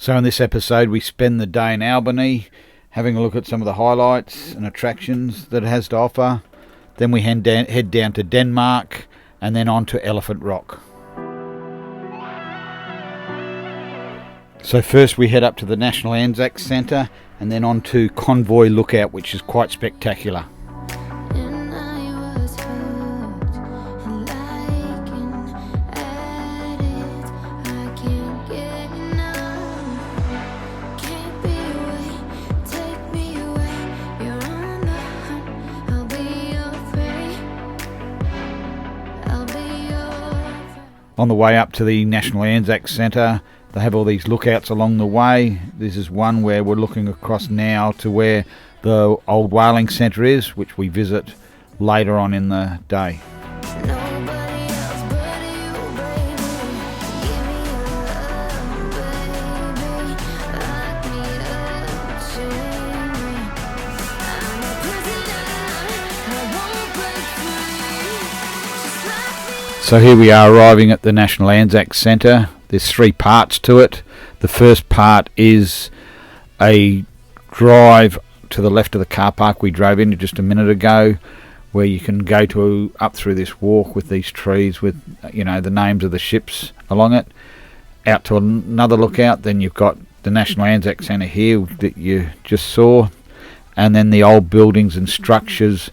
So in this episode we spend the day in Albany having a look at some of the highlights and attractions that it has to offer. Then we head down to Denmark and then on to Elephant Rock. So first we head up to the National Anzac Centre and then on to Convoy Lookout, which is quite spectacular. On the way up to the National Anzac Centre, they have all these lookouts along the way. This is one where we're looking across now to where the old whaling centre is, which we visit later on in the day. So here we are arriving at the National Anzac Centre. There's 3 parts to it. The first part is a drive to the left of the car park we drove into just a minute ago, where you can go up through this walk with these trees with the names of the ships along it, out to another lookout. Then you've got the National Anzac Centre here that you just saw, and then the old buildings and structures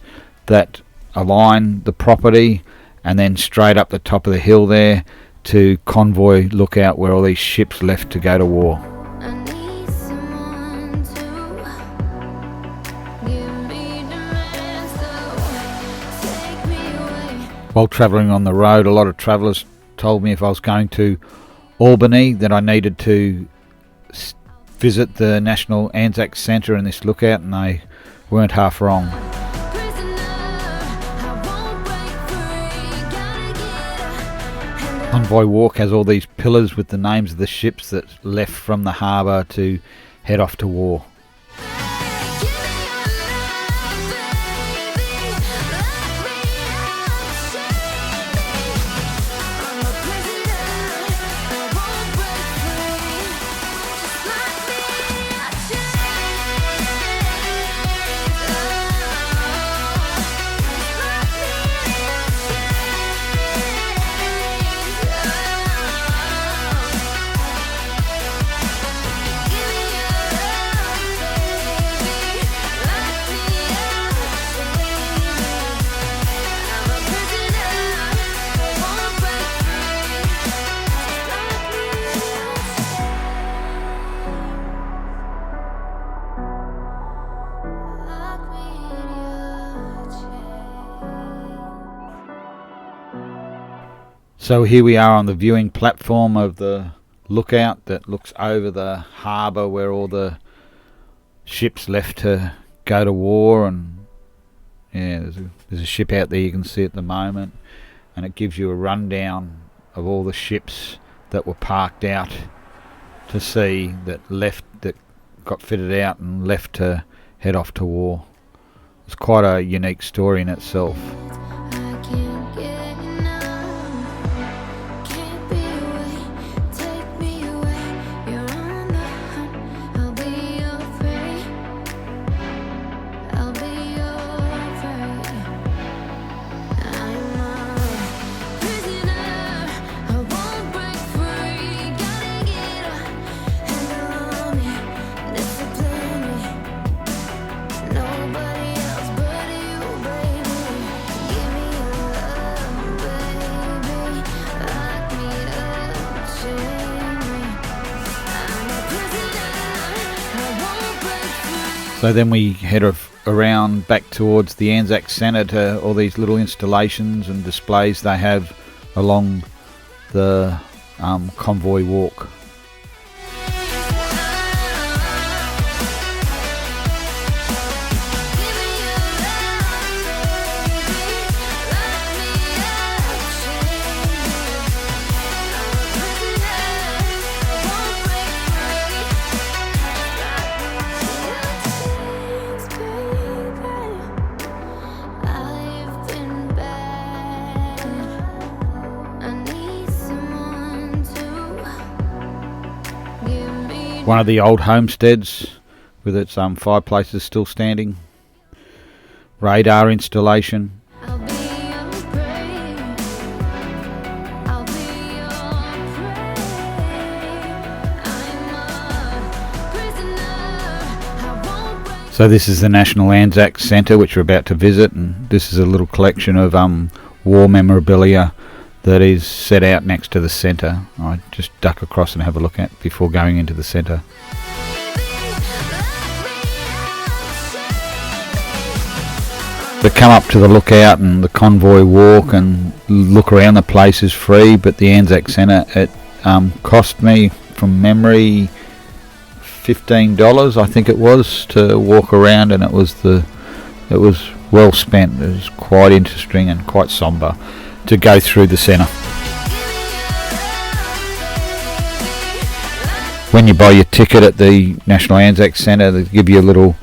that align the property, and then straight up the top of the hill there to Convoy Lookout, where all these ships left to go to war. While travelling on the road, a lot of travellers told me if I was going to Albany that I needed to visit the National Anzac Centre and this lookout, and they weren't half wrong. Convoy Walk has all these pillars with the names of the ships that left from the harbour to head off to war. So here we are on the viewing platform of the lookout that looks over the harbour where all the ships left to go to war, and there's a ship out there you can see at the moment, and it gives you a rundown of all the ships that were parked out to sea that got fitted out and left to head off to war. It's quite a unique story in itself. So then we head around back towards the Anzac Centre to all these little installations and displays they have along the Convoy Walk. One of the old homesteads with its fireplaces still standing. Radar installation. So this is the National Anzac Centre, which we're about to visit, and this is a little collection of war memorabilia that is set out next to the centre. I just duck across and have a look at before going into the centre. To come up to the lookout and the convoy walk and look around the place is free, but the Anzac Centre, it cost me, from memory, $15 I think it was, to walk around, and it was well spent. It was quite interesting and quite sombre to go through the centre. When you buy your ticket at the National Anzac Centre, they give you a little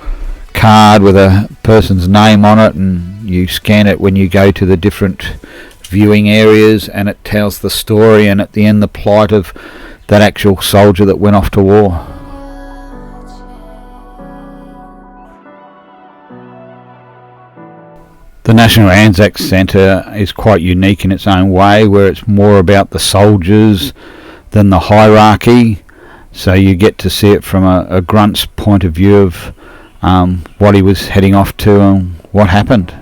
card with a person's name on it, and you scan it when you go to the different viewing areas, and it tells the story and at the end the plight of that actual soldier that went off to war. The National Anzac Centre is quite unique in its own way, where it's more about the soldiers than the hierarchy, so you get to see it from a grunt's point of view of what he was heading off to and what happened.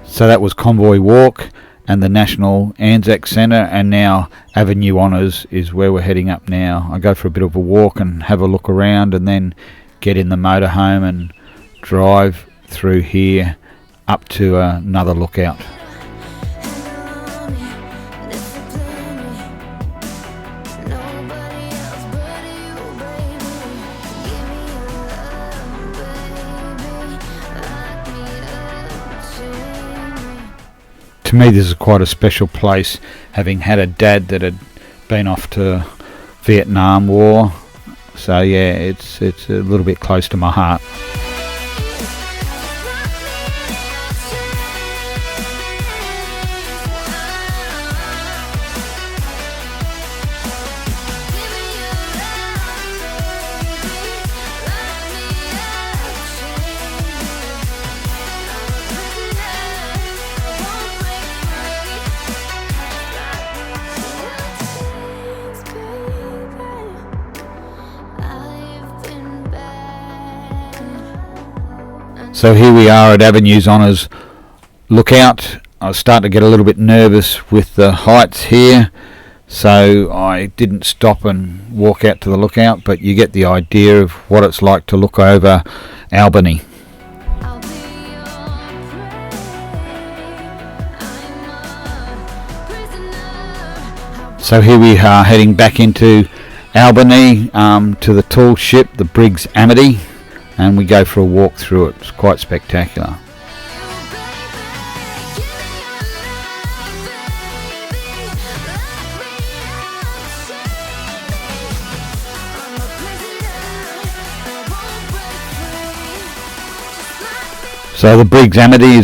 So that was Convoy Walk and the National Anzac Centre, and now Avenue Honours is where we're heading up now. I go for a bit of a walk and have a look around, and then get in the motorhome and drive through here up to another lookout. To me, this is quite a special place, having had a dad that had been off to Vietnam War. So yeah, it's a little bit close to my heart. So here we are at Avenues Honours Lookout. I was starting to get a little bit nervous with the heights here, so I didn't stop and walk out to the lookout, but you get the idea of what it's like to look over Albany. So here we are heading back into Albany to the tall ship, the Brig Amity, and we go for a walk through it. It's quite spectacular. So the Brig Amity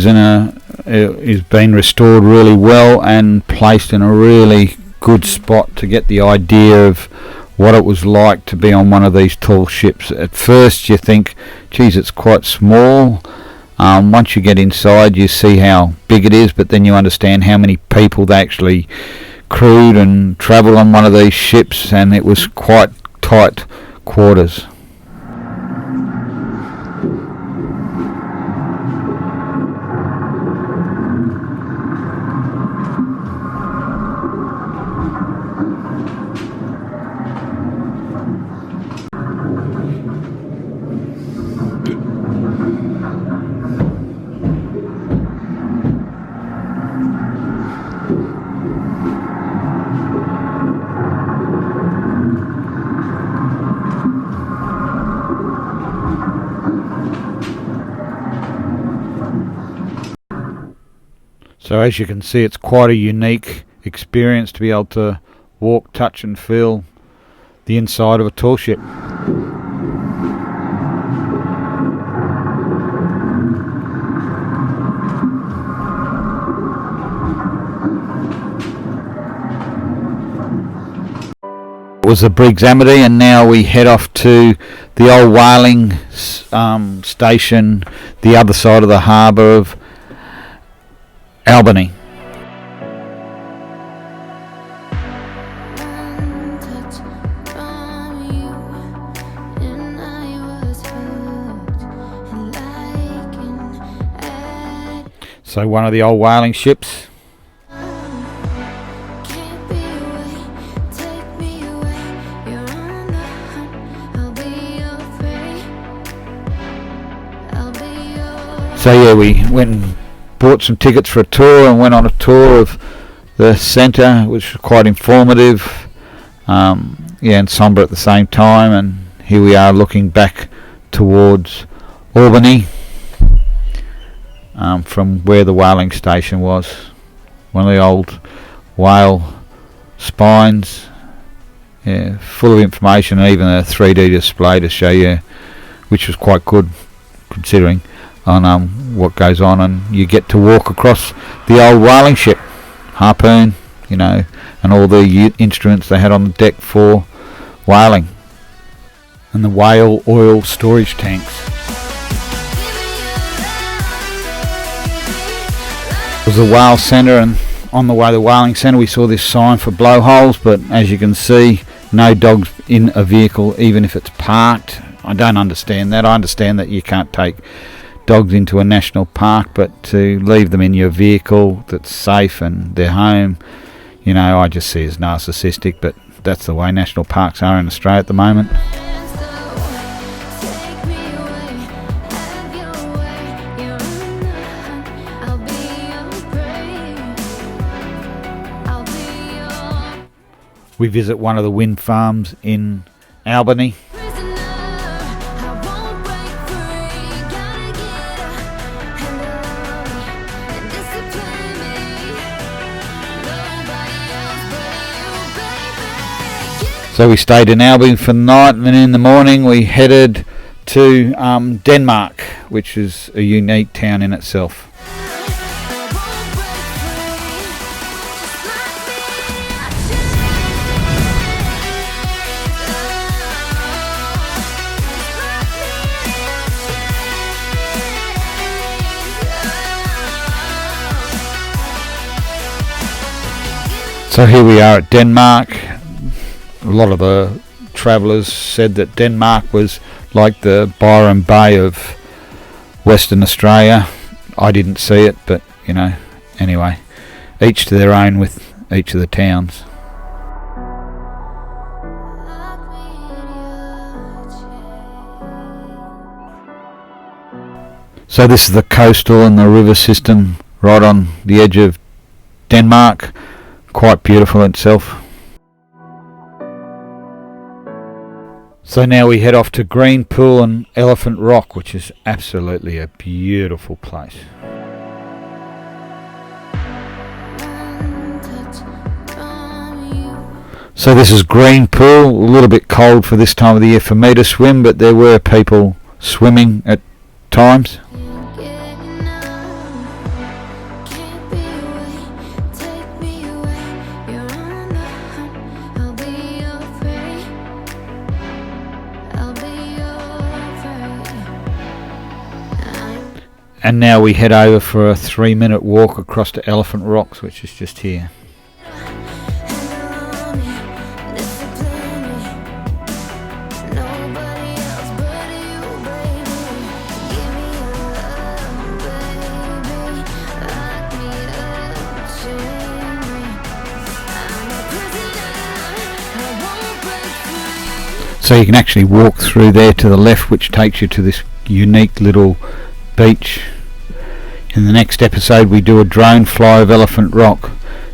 is been restored really well and placed in a really good spot to get the idea of what it was like to be on one of these tall ships. At first you think, geez, it's quite small. Once you get inside you see how big it is, but then you understand how many people they actually crewed and travelled on one of these ships, and it was quite tight quarters. So as you can see, it's quite a unique experience to be able to walk, touch and feel the inside of a tall ship. It was the Brig Amity, and now we head off to the old whaling station, the other side of the harbour of Albany. So one of the old whaling ships. So yeah, we went and bought some tickets for a tour and went on a tour of the centre, which was quite informative, and sombre at the same time. And here we are looking back towards Albany from where the whaling station was. One of the old whale spines, full of information, and even a 3D display to show you, which was quite good considering on what goes on. And you get to walk across the old whaling ship, harpoon, and all the instruments they had on the deck for whaling, and the whale oil storage tanks. It was the whale centre, and on the way to the whaling centre we saw this sign for blowholes, but as you can see, no dogs in a vehicle even if it's parked. I don't understand that. I understand that you can't take dogs into a national park, but to leave them in your vehicle that's safe and their home, I just see as narcissistic, but that's the way national parks are in Australia at the moment. We visit one of the wind farms in Albany. So we stayed in Albany for the night, and then in the morning we headed to Denmark, which is a unique town in itself. So here we are at Denmark. A lot of the travellers said that Denmark was like the Byron Bay of Western Australia. I didn't see it, but anyway, each to their own with each of the towns. So this is the coastal and the river system right on the edge of Denmark. Quite beautiful itself. So now we head off to Green Pool and Elephant Rock, which is absolutely a beautiful place. So this is Green Pool, a little bit cold for this time of the year for me to swim, but there were people swimming at times. And now we head over for a 3-minute walk across to Elephant Rocks, which is just here. So you can actually walk through there to the left, which takes you to this unique little beach. In the next episode we do a drone fly of Elephant Rock.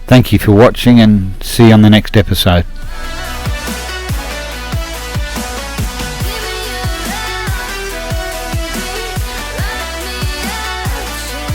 Thank you for watching, and see you on the next episode.